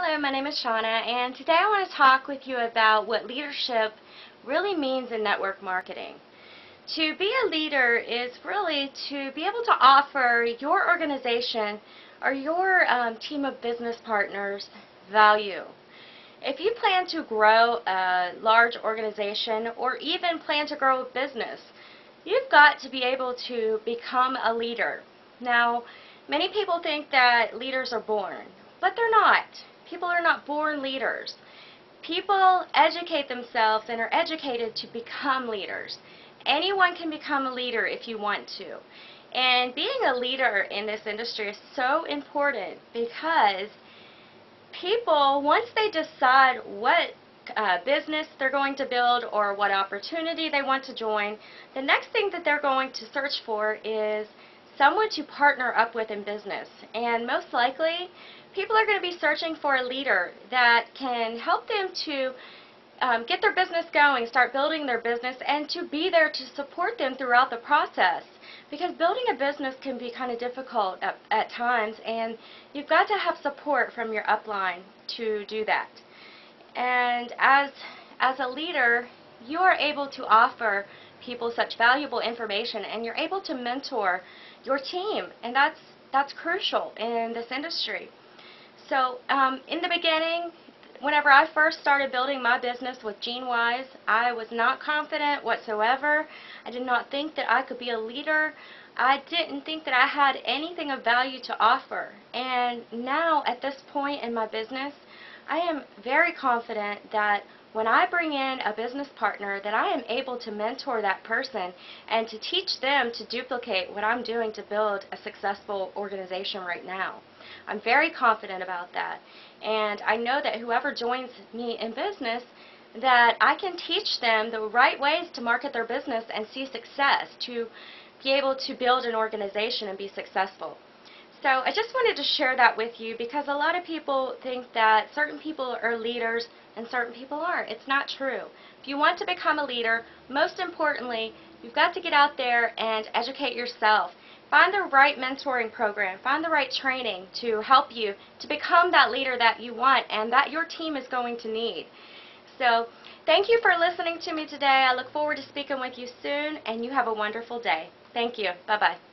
Hello, my name is Shauna, and today I want to talk with you about what leadership really means in network marketing. To be a leader is really to be able to offer your organization or your team of business partners value. If you plan to grow a large organization or even plan to grow a business, you've got to be able to become a leader. Now, many people think that leaders are born, but they're not. People are not born leaders. People educate themselves and are educated to become leaders. Anyone can become a leader if you want to. And being a leader in this industry is so important because people, once they decide what business they're going to build or what opportunity they want to join, the next thing that they're going to search for is someone to partner up with in business. And most likely, people are going to be searching for a leader that can help them to get their business going, start building their business, and to be there to support them throughout the process. Because building a business can be kind of difficult at times, and you've got to have support from your upline to do that. And as a leader, you are able to offer people such valuable information, and you're able to mentor your team, and that's crucial in this industry. So in the beginning, whenever I first started building my business with GeneWise, I was not confident whatsoever. I did not think that I could be a leader. I didn't think that I had anything of value to offer. And now, at this point in my business, I am very confident that when I bring in a business partner, that I am able to mentor that person and to teach them to duplicate what I'm doing to build a successful organization right now. I'm very confident about that. And I know that whoever joins me in business, that I can teach them the right ways to market their business and see success, to be able to build an organization and be successful. So I just wanted to share that with you because a lot of people think that certain people are leaders and certain people aren't. It's not true. If you want to become a leader, most importantly, you've got to get out there and educate yourself. Find the right mentoring program, find the right training to help you to become that leader that you want and that your team is going to need. So thank you for listening to me today. I look forward to speaking with you soon, and you have a wonderful day. Thank you. Bye-bye.